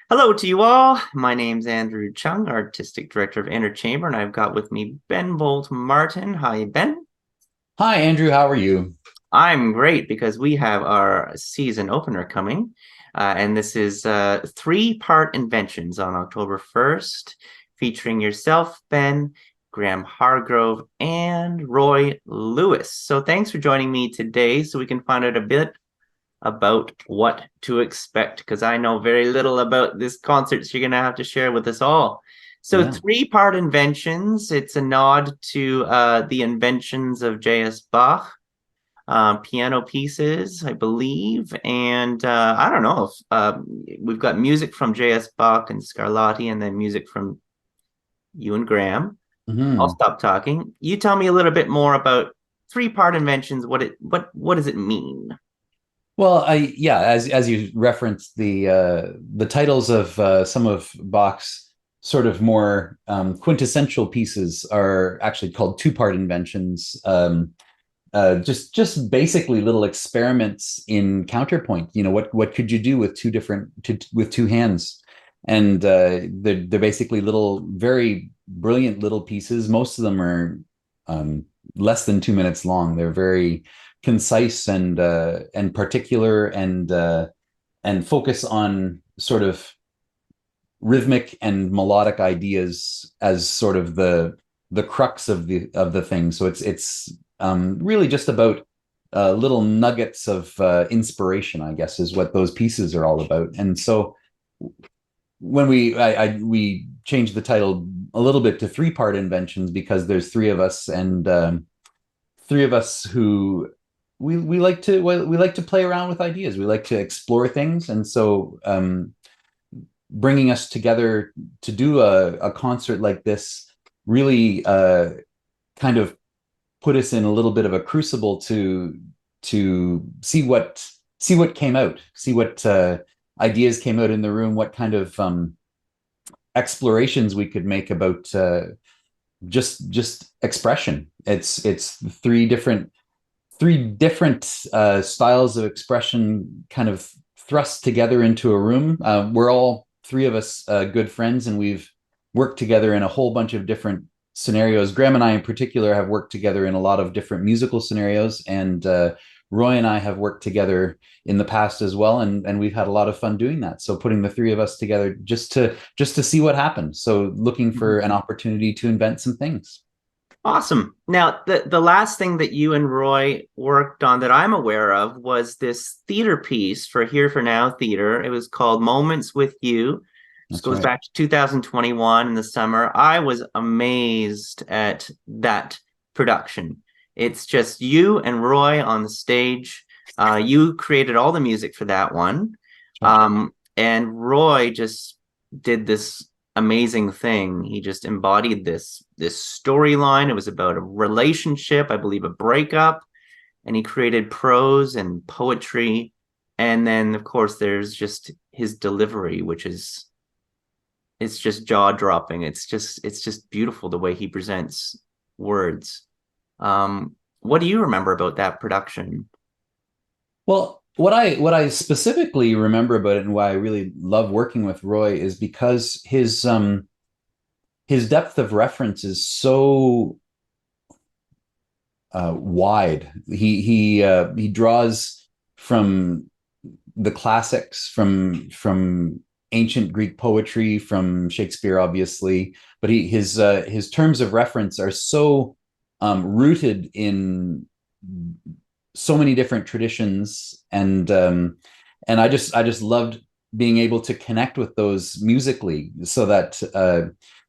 Hello to you all. My name's Andrew Chung, Artistic Director of INNErchamber, and I've got with me Ben Bolt Martin. Hi, Ben. Hi, Andrew. How are you? I'm great because we have our season opener coming, and this is three-part Inventions on October 1st, featuring yourself, Ben, Graham Hargrove, and Roy Lewis. So thanks for joining me today so we can find out a bit about what to expect because I know very little about this concert, so you're going to have to share with us all. So, Yeah. three-part Inventions. It's a nod to the inventions of J.S. Bach, piano pieces, I believe. And I don't know if we've got music from J.S. Bach and Scarlatti, and then music from you and Graham. I'll hmm stop talking. You tell me a little bit more about three-part Inventions. What does it mean? Well, as you referenced the titles of some of Bach's sort of more quintessential pieces are actually called two-part inventions. Just basically little experiments in counterpoint. You know, what could you do with with two hands? And they're basically little, very brilliant little pieces. Most of them are less than 2 minutes long. They're very concise and particular and focus on sort of rhythmic and melodic ideas as sort of the crux of the thing. So it's really just about little nuggets of inspiration, I guess, is what those pieces are all about. And so when we changed the title a little bit to three-part inventions because there's three of us and three of us who we like to play around with ideas. We like to explore things, and so bringing us together to do a concert like this really kind of put us in a little bit of a crucible to see what came out, see what ideas came out in the room, what kind of explorations we could make about just expression. It's three different styles of expression kind of thrust together into a room. We're all three of us good friends, and we've worked together in a whole bunch of different scenarios. Graham and I, in particular, have worked together in a lot of different musical scenarios, and Roy and I have worked together in the past as well, and we've had a lot of fun doing that. So putting the three of us together just to see what happens. So looking for an opportunity to invent some things. Awesome. Now, the last thing that you and Roy worked on that I'm aware of was this theater piece for Here for Now Theater. It was called Moments with You. This That's goes right. back to 2021 in the summer. I was amazed at that production. It's just you and Roy on the stage. You created all the music for that one. That's right. And Roy just did this amazing thing. He just embodied this storyline. It was about a relationship, I believe a breakup, and he created prose and poetry. And then of course there's just his delivery, which is it's just jaw-dropping. It's just beautiful the way he presents words. What do you remember about that production? Well, what I specifically remember about it and why I really love working with Roy is because his depth of reference is so wide. He draws from the classics, from ancient Greek poetry, from Shakespeare, obviously, but his terms of reference are so rooted in so many different traditions, and I just loved being able to connect with those musically, so that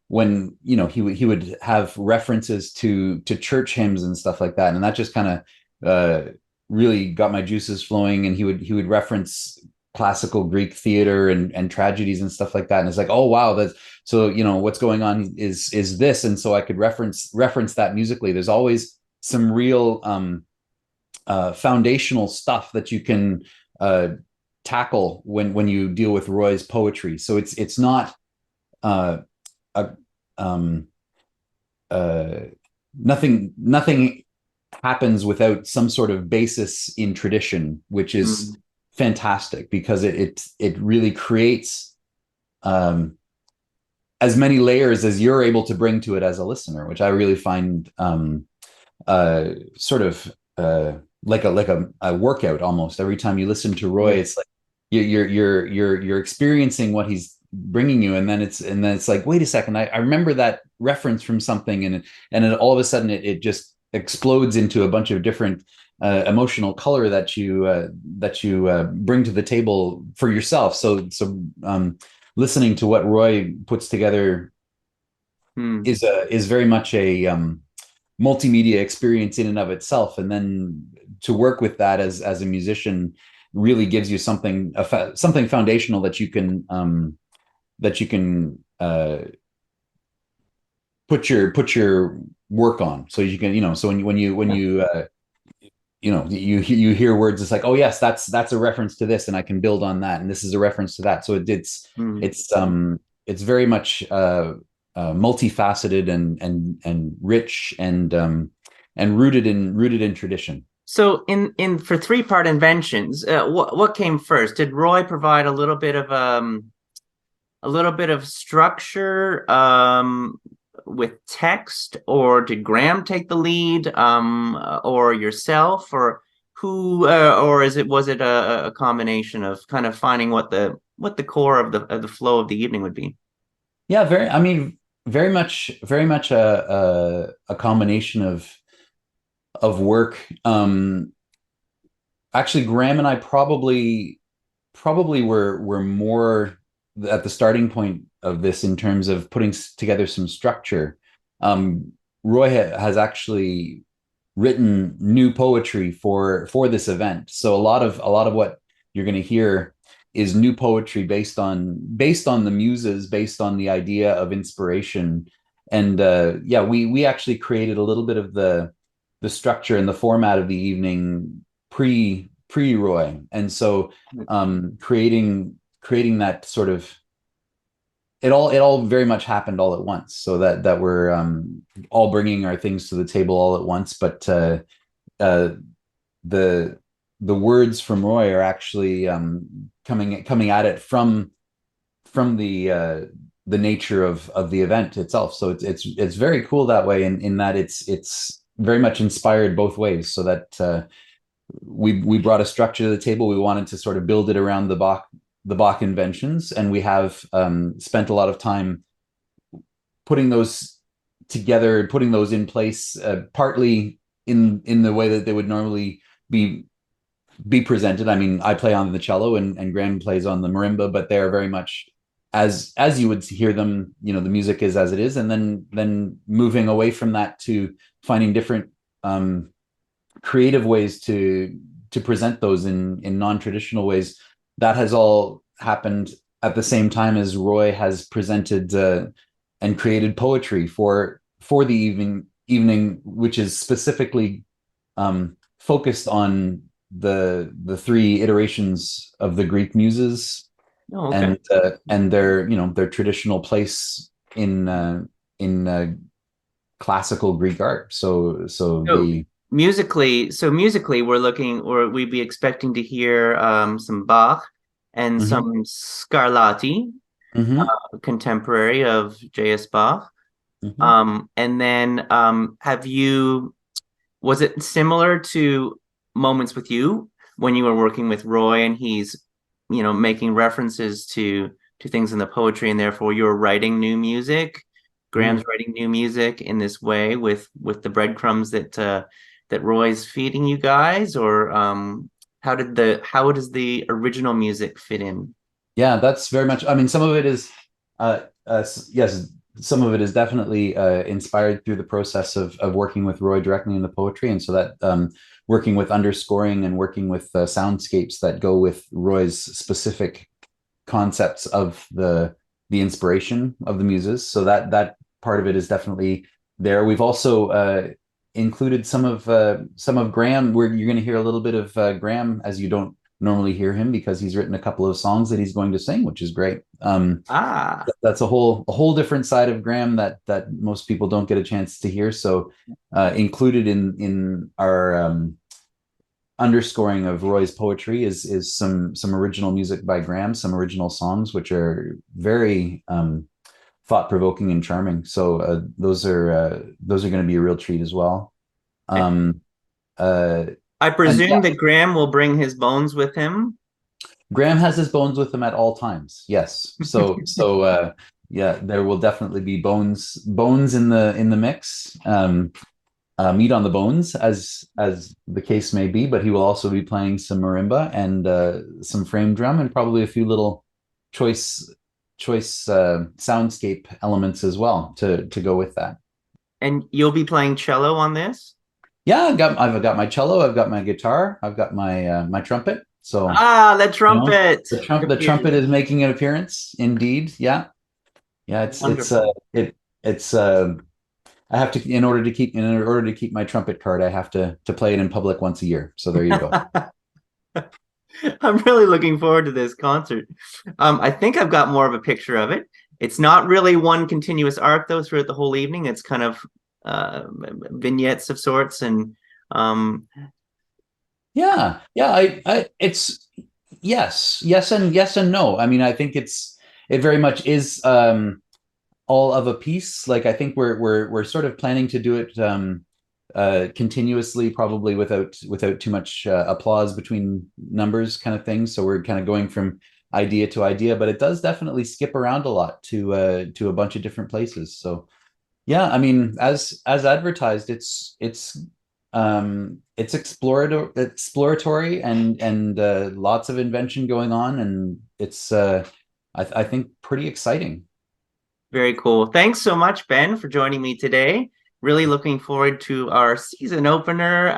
when he would have references to church hymns and stuff like that, and that just kind of really got my juices flowing. And he would reference classical Greek theater and tragedies and stuff like that, and it's like, oh wow, that's so what's going on is this, and so I could reference that musically. There's always some real foundational stuff that you can tackle when you deal with Roy's poetry. So it's not uh, a, um, uh, nothing happens without some sort of basis in tradition, which is Mm, fantastic because it really creates as many layers as you're able to bring to it as a listener, which I really find sort of like a workout almost. Every time you listen to Roy, Yeah. it's like you're experiencing what he's bringing you, and then it's like, wait a second, I remember that reference from something, and all of a sudden it just explodes into a bunch of different emotional color that you bring to the table for yourself. Listening to what Roy puts together Hmm. is very much a multimedia experience in and of itself, and then to work with that as a musician really gives you something foundational that you can put your work on. So you can, so you hear words, it's like, oh yes, that's a reference to this, and I can build on that, and this is a reference to that. So Hmm. it's very much multifaceted and rich and rooted in tradition. So in for three-part inventions, what came first? Did Roy provide a little bit of structure with text, or did Graham take the lead, or yourself, or who, or was it a combination of kind of finding what the core of the flow of the evening would be? Yeah, I mean, very much a combination of work. Actually, Graham and I probably were more at the starting point of this in terms of putting together some structure. Um, Roy has actually written new poetry for this event, so a lot of what you're going to hear is new poetry based on the muses, based on the idea of inspiration. And yeah, we actually created a little bit of the structure and the format of the evening pre Roy, and so creating that sort of, it all very much happened all at once, so that we're all bringing our things to the table all at once. But uh, the the words from Roy are actually coming at it from the nature of the event itself. So it's very cool that way, in that it's very much inspired both ways. So that we brought a structure to the table. We wanted to sort of build it around the Bach inventions, and we have spent a lot of time putting those together, putting those in place, partly in the way that they would normally be be presented. I mean, I play on the cello, and Graham plays on the marimba, but they are very much as you would hear them. The music is as it is, and then moving away from that to finding different creative ways to present those in non-traditional ways. That has all happened at the same time as Roy has presented and created poetry for the evening, which is specifically focused on the three iterations of the Greek muses, Oh, okay. and their traditional place in classical Greek art. So So the musically, we're looking, or we'd be expecting to hear some Bach and Mhm, some Scarlatti, mhm, contemporary of J.S. Bach. mhm. And then was it similar to moments with you when you were working with Roy and he's, making references to things in the poetry, and therefore you're writing new music? Graham's Mm. writing new music in this way with the breadcrumbs that Roy's feeding you guys, or how does the original music fit in? Yeah, that's very much. I mean, some of it is, yes, some of it is definitely inspired through the process of working with Roy directly in the poetry, and so that working with underscoring and working with soundscapes that go with Roy's specific concepts of the inspiration of the muses. So that part of it is definitely there. We've also included some of Graham, where you're going to hear a little bit of Graham as you don't normally hear him, because he's written a couple of songs that he's going to sing, which is great. Ah, That's a whole different side of Graham that most people don't get a chance to hear. So included in underscoring of Roy's poetry is some original music by Graham, some original songs which are very thought provoking and charming. So those are going to be a real treat as well. Um, uh, I and yeah, presume that Graham will bring his bones with him. Graham has his bones with him at all times. Yes. Yeah, there will definitely be bones in the mix. Meat on the bones, as the case may be. But he will also be playing some marimba and some frame drum and probably a few little choice soundscape elements as well to go with that. And you'll be playing cello on this? Yeah, I've got my cello, I've got my guitar, I've got my trumpet. So Ah, the you know, trumpet. the trumpet is making an appearance. Indeed, yeah, yeah. Wonderful. It's I have to in order to keep my trumpet card, I have to play it in public once a year. So there you go. I'm really looking forward to this concert. I think I've got more of a picture of it. It's not really one continuous arc though throughout the whole evening. It's kind of vignettes of sorts, and um, Yeah. It's yes and no. I mean, I think it very much is all of a piece. Like I think we're sort of planning to do it continuously, probably without too much applause between numbers, kind of thing. So we're kind of going from idea to idea, but it does definitely skip around a lot to a bunch of different places. So yeah, I mean, as advertised, it's exploratory and lots of invention going on, and it's I think pretty exciting. very cool. Thanks so much, Ben, for joining me today. Really looking forward to our season opener.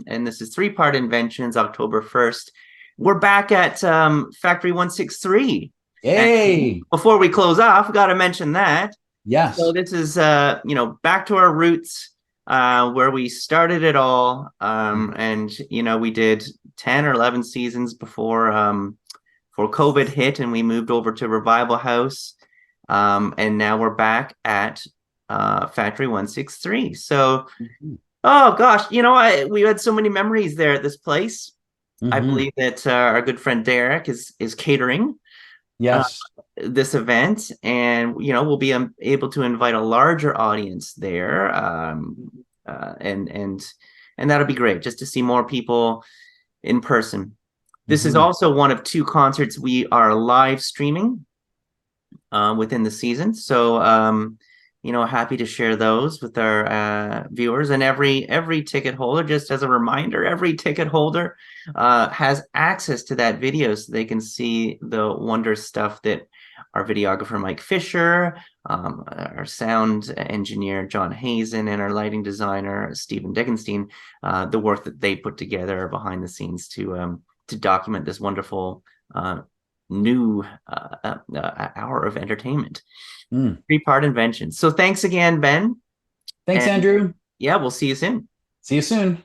And this is three-part Inventions, October 1st. We're back at Factory 163. And Yay! before we close off, got to mention that. So Yes. this is back to our roots, where we started it all. And we did 10 or 11 seasons before COVID hit, and we moved over to Revival House. And now we're back at Factory 163. So, Mhm. oh gosh, we had so many memories there at this place. I Mhm. believe that our good friend Derek is catering uh, Yes. this event, and we'll be able to invite a larger audience there, and that'll be great just to see more people in person. This is Mhm. also one of two concerts we are live streaming within the season. So, happy to share those with our viewers, and every ticket holder. Just as a reminder, every ticket holder has access to that video, so they can see the wonder stuff that our videographer Mike Fisher, our sound engineer John Hazen, and our lighting designer Stephen Dickenstein, the work that they put together behind the scenes to document this wonderful new hour of entertainment. Mm. Three-part invention. So thanks again, Ben. Thanks, And Andrew. yeah, we'll see you soon. See you soon.